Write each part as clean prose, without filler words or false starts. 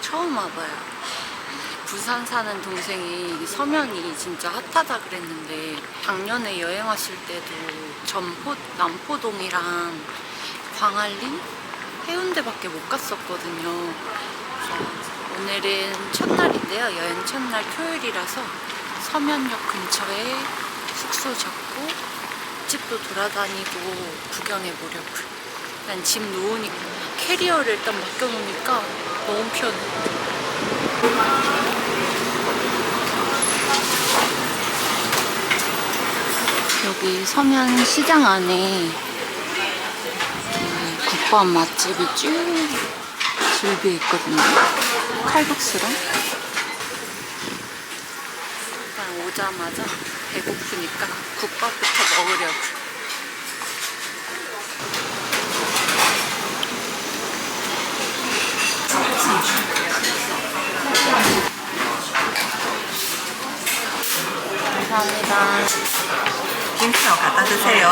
처음 와봐요. 부산 사는 동생이 서면이 진짜 핫하다 그랬는데 작년에 여행 왔을 때도 남포동이랑 광안리, 해운대밖에 못 갔었거든요. 그래서 오늘은 첫날인데요. 여행 첫날 토요일이라서 서면역 근처에 숙소 잡고 집도 돌아다니고 구경해보려고요. 일단 짐 놓으니까 캐리어를 일단 맡겨놓으니까 너무 편해. 여기 서면 시장 안에 국밥 맛집이 쭉 줄비어 있거든요. 칼국수랑. 일단 오자마자 배고프니까 국밥부터 먹으려고. 감사합니다. 김치랑 갖다 드세요.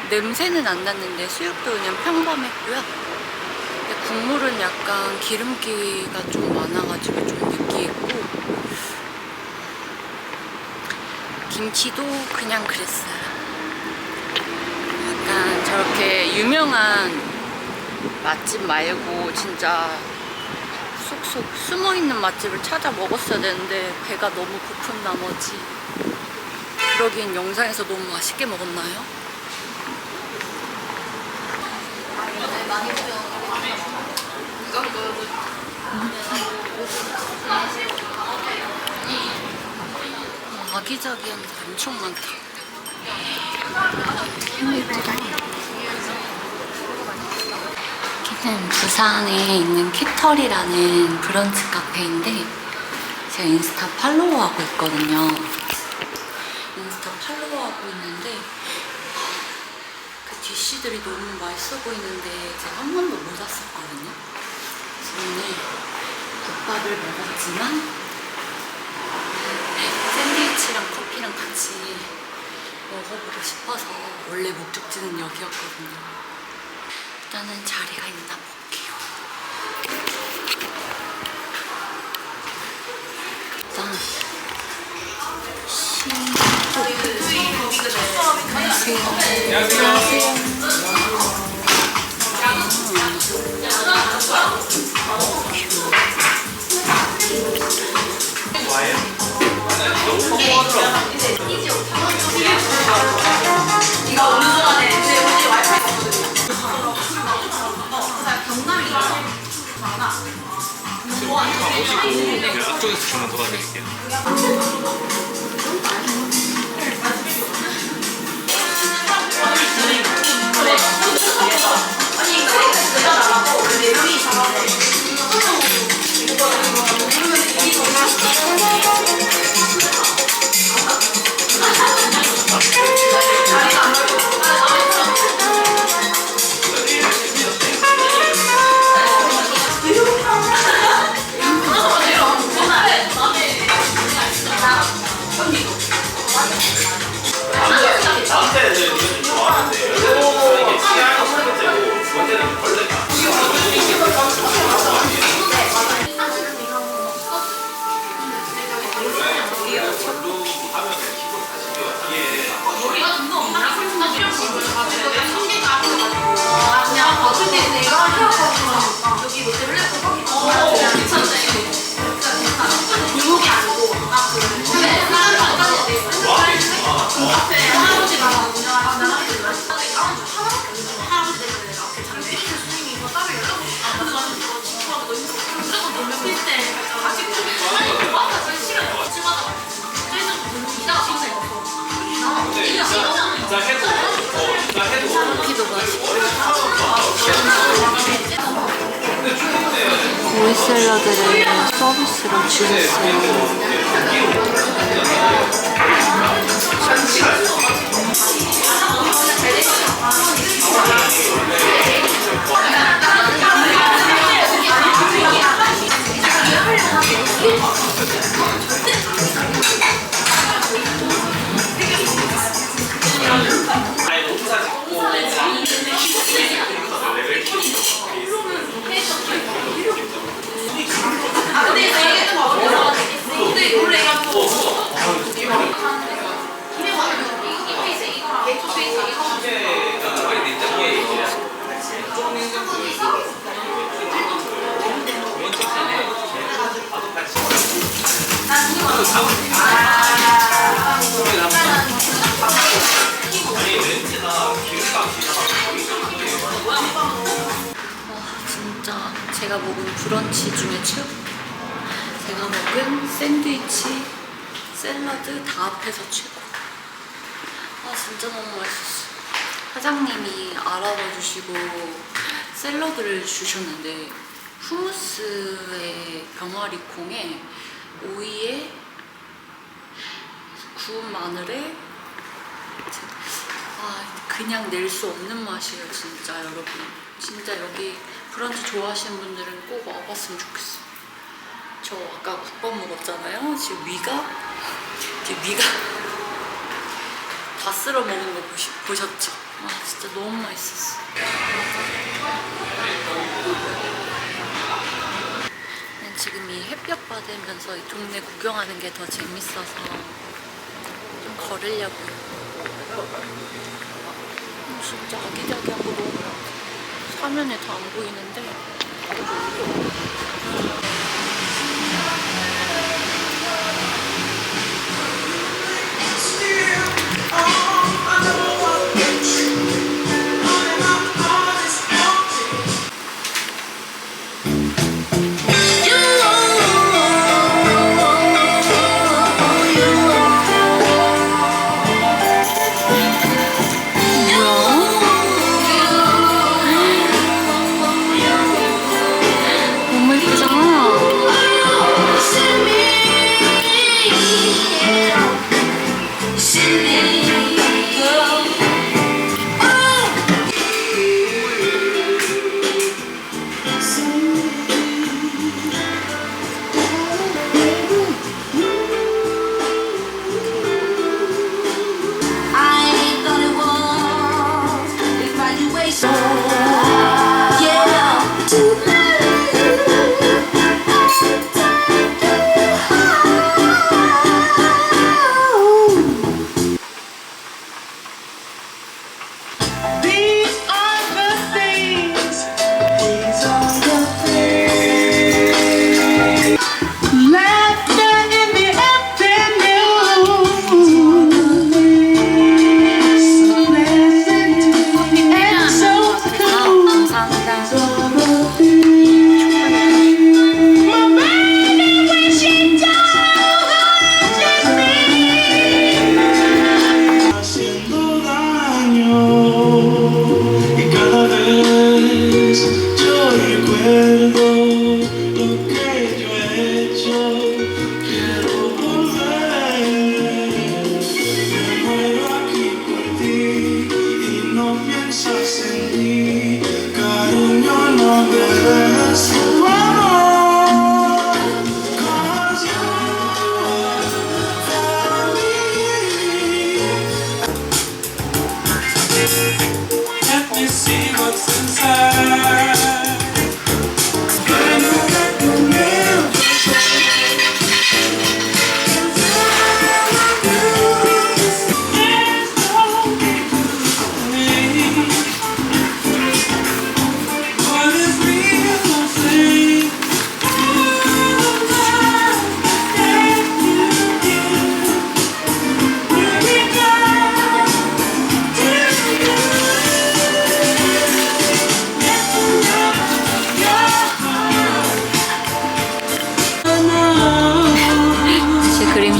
냄새는 안 났는데 수육도 그냥 평범했고요. 근데 국물은 약간 기름기가 좀 많아가지고 좀 느끼했고, 김치도 그냥 그랬어요. 약간 저렇게 유명한 맛집 말고 진짜 쏙쏙 숨어있는 맛집을 찾아 먹었어야 되는데 배가 너무 고픈 나머지, 그러기엔 영상에서 너무 맛있게 먹었나요? 아기자기한 게 엄청 많다. 너무 예쁘다. 여기는 부산에 있는 캐터리라는 브런치 카페인데 제가 인스타 팔로우하고 있거든요. 인스타 팔로우하고 있는데 그 디쉬들이 너무 맛있어 보이는데 제가 한 번도 못 왔었거든요. 그래서 오늘 국밥을 먹었지만 샌드위치랑 커피랑 같이 먹어보고 싶어서 원래 목적지는 여기였거든요. 일단은 자리가 있나 볼게요. 일단 오시고 앞쪽에서 주문 도와드릴게요. 오이 샐러드를 서비스로 주셨어요. 진짜 제가 먹은 브런치 중에 최고. 제가 먹은 샌드위치, 샐러드 다 합해서 최고. 진짜 너무 맛있었어. 사장님이 알아봐 주시고 샐러드를 주셨는데 후무스에 병아리 콩에 오이에 구운 마늘에 그냥 낼 수 없는 맛이에요 진짜 여러분. 진짜 여기 브런치 좋아하시는 분들은 꼭 와봤으면 좋겠어요. 저 아까 국밥 먹었잖아요. 지금 위가 다 쓸어 먹은 거 보셨죠? 진짜 너무 맛있었어. 지금 이 햇볕 받으면서 이 동네 구경하는 게 더 재밌어서 좀 걸으려고요. 진짜 아기자기한 거 너무 많아. 화면에 다 안 보이는데 너무 예쁘잖아.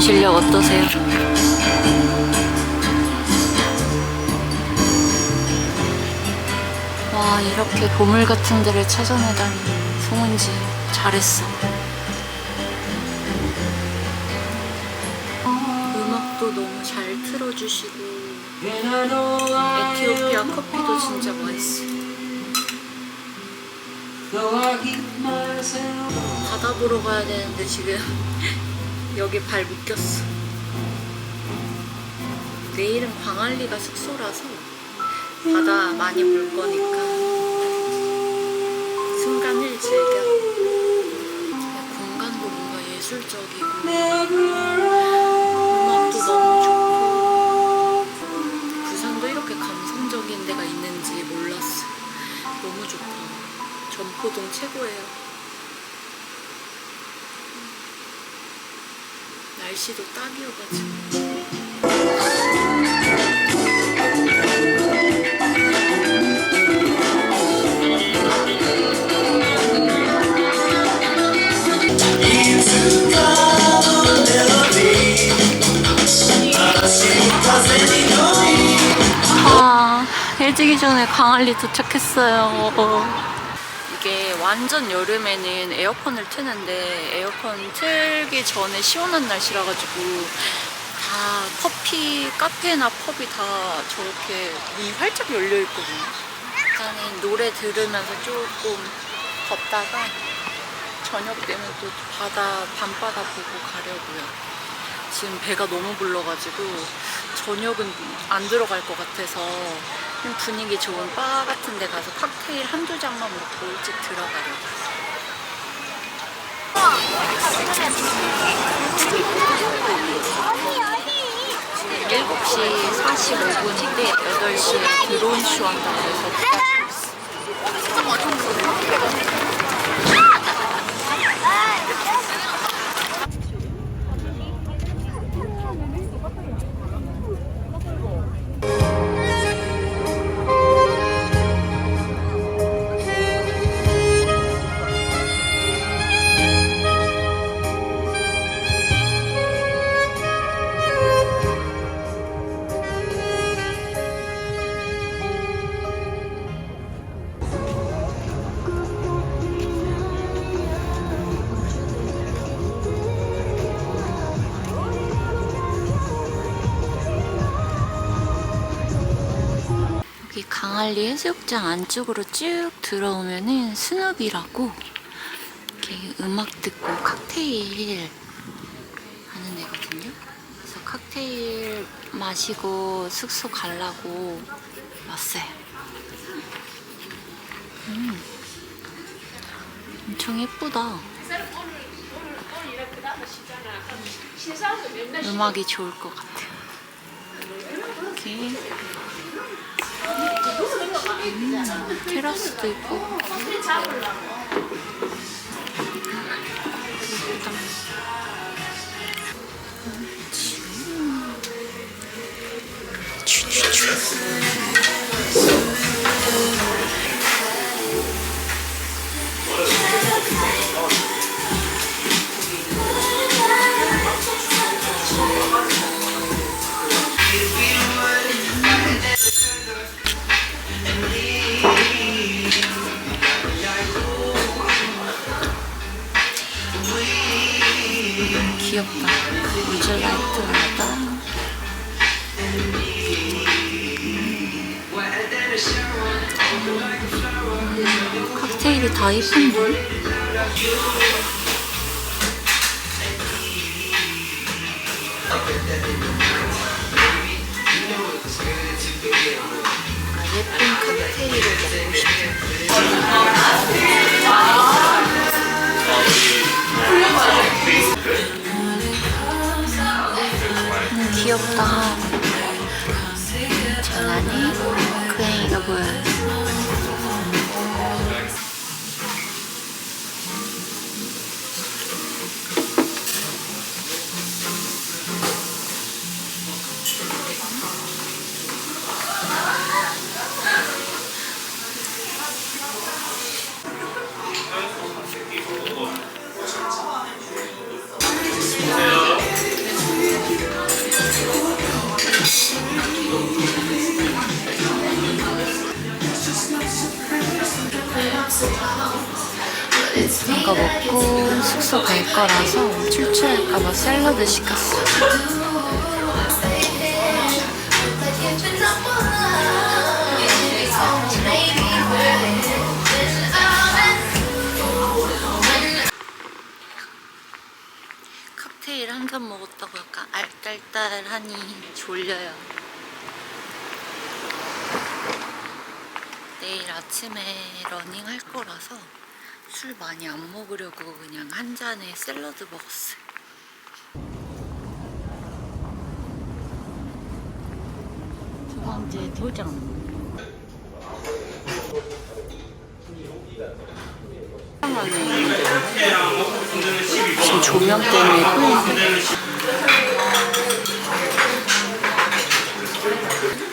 실력 어떠세요? 와, 이렇게 보물 같은 데를 찾아내다니 송은지 잘했어. 음악도 너무 잘 틀어주시고 에티오피아 커피도 진짜 맛있어. 바다 보러 가야 되는데 지금 여기 발 묶였어. 내일은 광안리가 숙소라서 바다 많이 볼 거니까 순간을 즐겨. 공간도 뭔가 예술적이고 음악도 너무 좋고 부산도 이렇게 감성적인 데가 있는지 몰랐어. 너무 좋다. 전포동 최고예요. 날씨도 딱이어가지고. 해지기 전에 광안리 도착했어요. 이게 완전 여름에는 에어컨을 트는데 에어컨 틀기 전에 시원한 날씨라 가지고 다 커피 카페나 펍이 다 저렇게 문이 활짝 열려 있거든요. 일단은 노래 들으면서 조금 걷다가 저녁 되면 또 밤바다 보고 가려고요. 지금 배가 너무 불러가지고 저녁은 안 들어갈 것 같아서 그냥 분위기 좋은 바 같은 데 가서 칵테일 한두 잔만 먹고 일찍 들어가려고. 지금 7시 45분인데 8시에 드론 쇼 한다고 해서 기다리고 있어요. 여기 강안리 해수욕장 안쪽으로 쭉 들어오면은 스눕이라고 이렇게 음악 듣고 칵테일 하는 데거든요. 그래서 칵테일 마시고 숙소 가려고 왔어요. 엄청 예쁘다. 음악이 좋을 것 같아요. 이렇게 테라스도 있고 귀엽다. 우즈라이트마다 칵테일이 다 예쁜데? 예쁜 칵테일을 먹고 싶어. 귀엽다. 장난이 그 애기가 보여요. 쉬면서 갈 거라서 출출할까봐 샐러드 시켰어. 칵테일 한 잔 먹었다고 약간 알딸딸하니 졸려요. 내일 아침에 러닝 할 거라서 술 많이 안 먹으려고 그냥 한 잔에 샐러드 먹었어요. 두 번째 도전. 지금 조명 때문에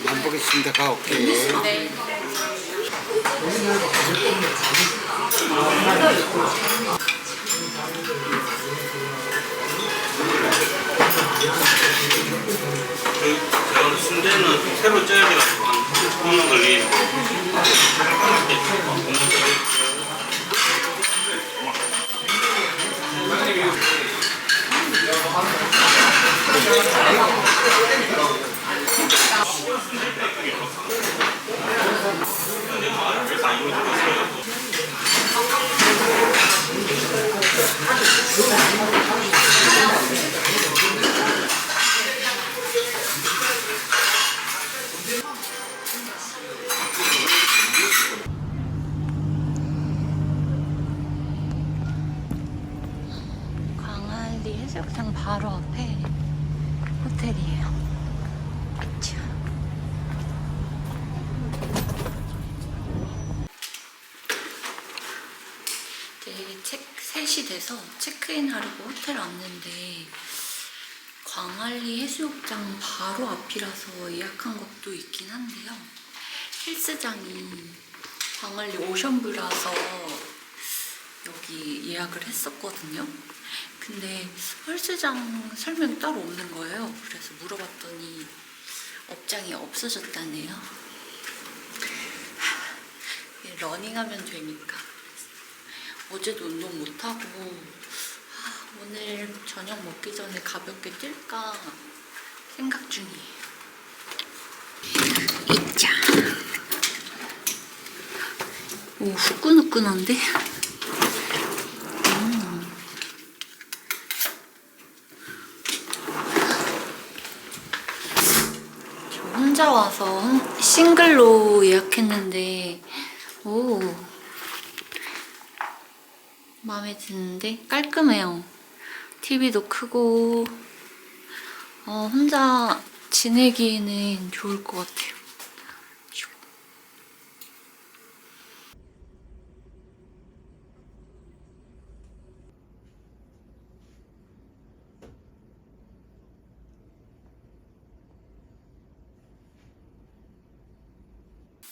안 보겠습니다. 가 오케이. 네. 제가 순대는 새로 쪄야 돼가지고 한 30분만 걸리는 광안리 해수욕장 바로 앞에 호텔이에요. 그쵸? 이제 3시 돼서 체크인 하려고 호텔 왔는데 광안리 해수욕장 바로 앞이라서 예약한 것도 있긴 한데요. 헬스장이 광안리 오션뷰라서 여기 예약을 했었거든요. 근데 헬스장 설명이 따로 없는 거예요. 그래서 물어봤더니 업장이 없어졌다네요. 러닝하면 되니까. 어제도 운동 못하고 오늘 저녁 먹기 전에 가볍게 뛸까 생각 중이에요. 이자. 오, 후끈후끈한데? 저 혼자 와서 싱글로 예약했는데 오, 마음에 드는데 깔끔해요. TV도 크고 혼자 지내기에는 좋을 것 같아요.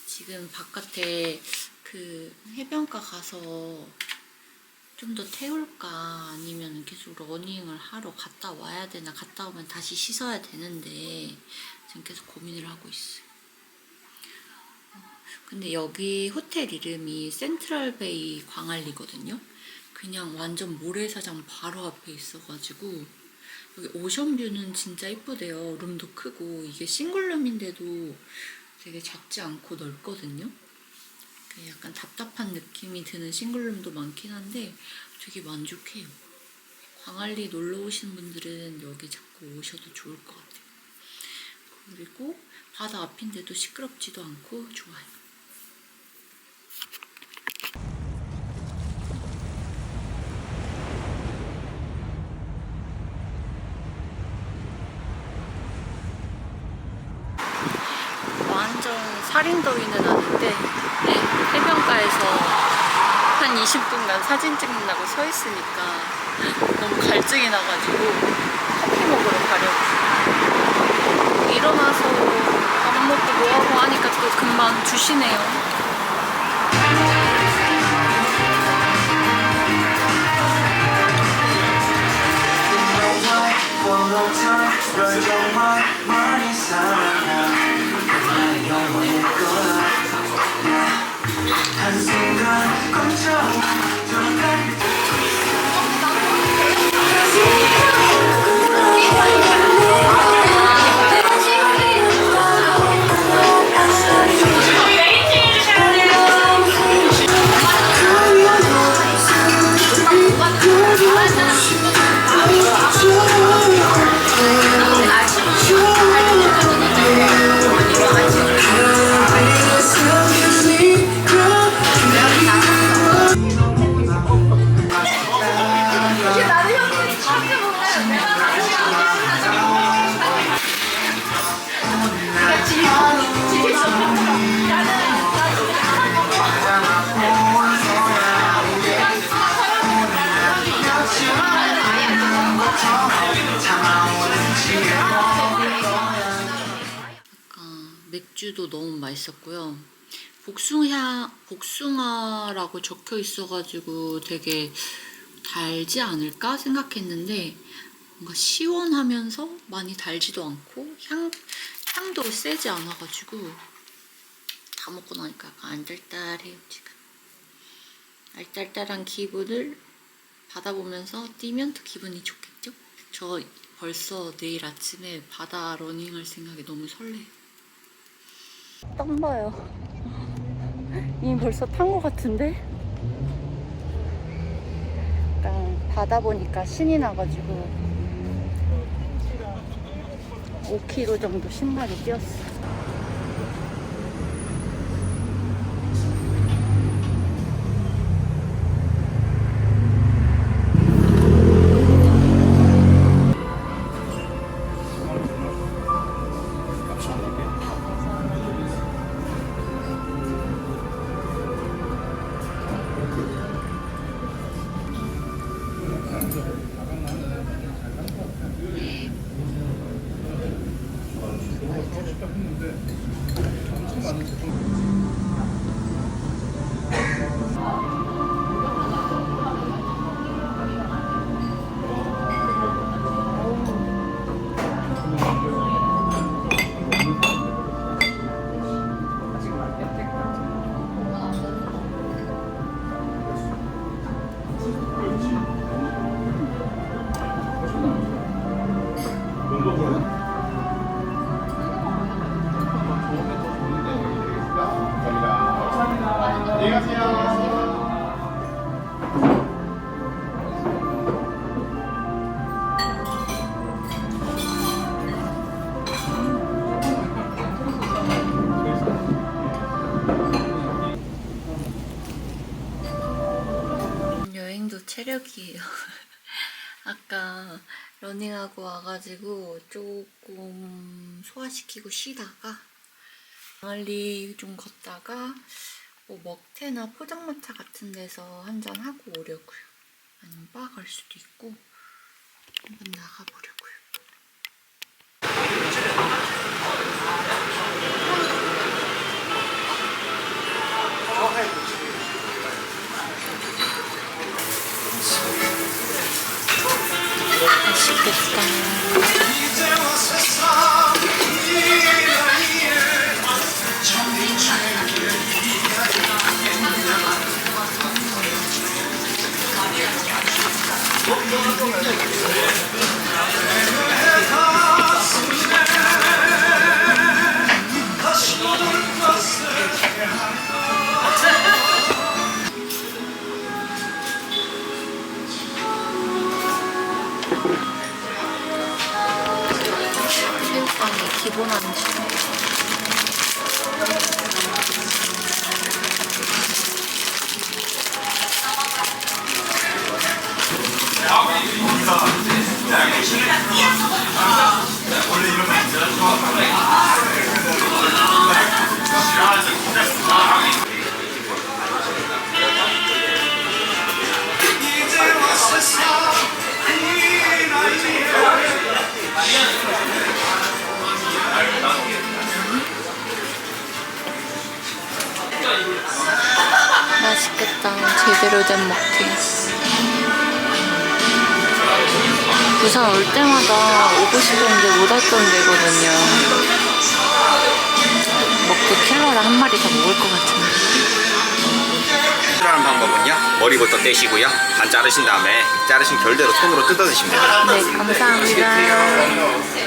지금 바깥에 그 해변가 가서 좀 더 태울까 아니면 계속 러닝을 하러 갔다 와야 되나, 갔다 오면 다시 씻어야 되는데 지금 계속 고민을 하고 있어요. 근데 여기 호텔 이름이 센트럴베이 광안리거든요. 그냥 완전 모래사장 바로 앞에 있어가지고 여기 오션뷰는 진짜 이쁘대요. 룸도 크고 이게 싱글룸인데도 되게 작지 않고 넓거든요. 약간 답답한 느낌이 드는 싱글룸도 많긴 한데 되게 만족해요. 광안리 놀러 오신 분들은 여기 자꾸 오셔도 좋을 것 같아요. 그리고 바다 앞인데도 시끄럽지도 않고 좋아요. 완전 살인더위는 아닌데 해변가에서 한 20분간 사진 찍는다고 서 있으니까 너무 갈증이 나가지고 커피 먹으러 가려고. 일어나서 밥 먹고 뭐하고 하니까 또 금방 주시네요. 맥주도 너무 맛있었고요. 복숭아라고 적혀 있어가지고 되게 달지 않을까 생각했는데 뭔가 시원하면서 많이 달지도 않고 향도 세지 않아가지고 다 먹고 나니까 약간 알딸딸해요 지금. 알딸딸한 기분을 받아보면서 뛰면 더 기분이 좋겠죠? 저 벌써 내일 아침에 바다 러닝할 생각에 너무 설레요. 땀 봐요. 이미 벌써 탄 것 같은데? 약간 바다 보니까 신이 나가지고 5km 정도 신발을 뛰었어. 여행도 체력이에요. 아까 러닝하고 와가지고 조금 소화시키고 쉬다가 광안리 좀 걷다가 뭐 먹태나 포장마차 같은 데서 한잔 하고 오려고요. 아니면 바 갈 수도 있고 한번 나가보려고요. 새우깡이 기본 안주. 맛있겠다. 제대로 된 먹튀. 부산 올 때마다 오고 싶었는데 못 왔던 데거든요. 먹고 킬러를 한 마리 더 먹을 것 같은데. 하는 방법은요, 머리부터 떼시고요, 반 자르신 다음에 자르신 결대로 손으로 뜯어 드시면 됩니다. 네, 감사합니다.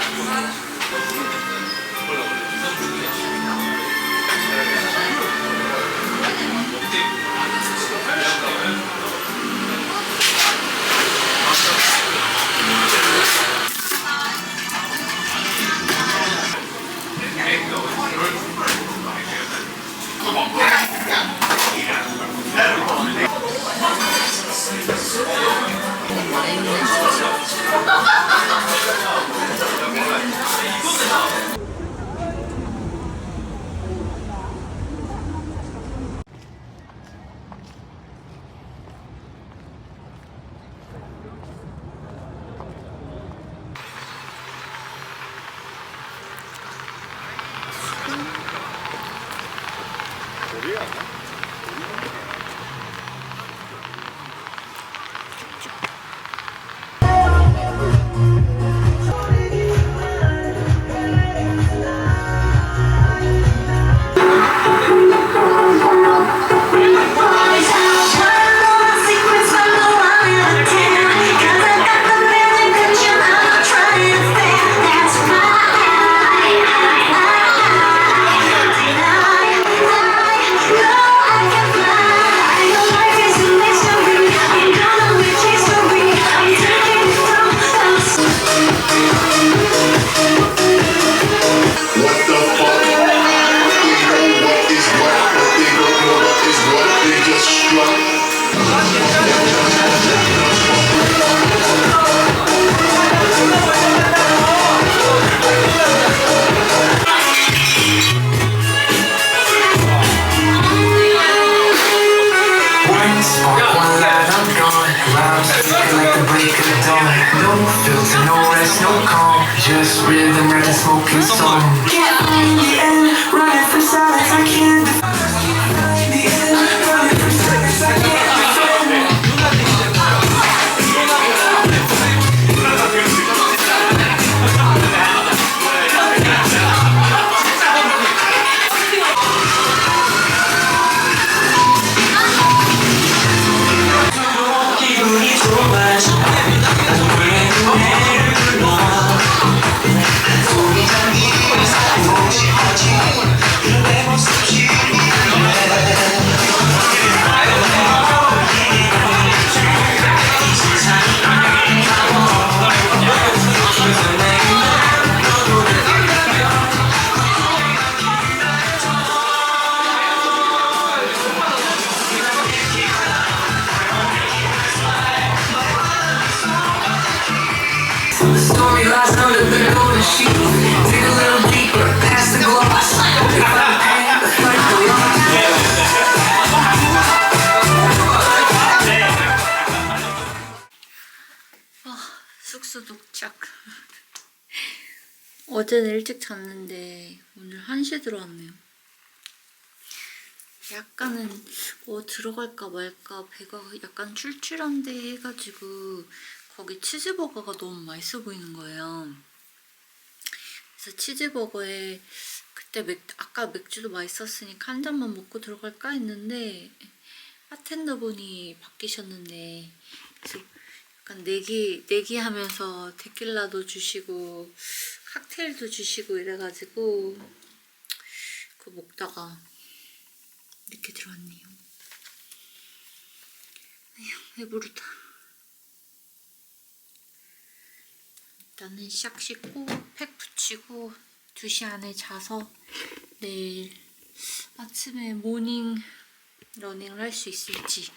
No filter, no rest, no calm. Just rhythm, writing, smoking song. Can't find the end, running for silence, I can't define the end, running for silence, I can't define. 기분이 좋아져. 나도 왜 내를 불러. 손이 잠기고 살고 싶어지. 내 모습 지리네. The story lies under the golden sheet. Dig a little deeper, past the gloss. If I'm paying the fight for 숙소 도착. 어제는 일찍 잤는데 오늘 1시에 들어왔네요. 약간은 들어갈까 말까 배가 약간 출출한데 해가지고 거기 치즈버거가 너무 맛있어 보이는 거예요. 그래서 치즈버거에 그때 아까 맥주도 맛있었으니까 한 잔만 먹고 들어갈까 했는데 바텐더분이 바뀌셨는데 그래서 약간 내기하면서 데킬라도 주시고 칵테일도 주시고 이래가지고 그거 먹다가 이렇게 들어왔네요. 에휴, 배부르다. 일단은 샥 씻고 팩 붙이고 2시 안에 자서 내일 아침에 모닝 러닝을 할 수 있을지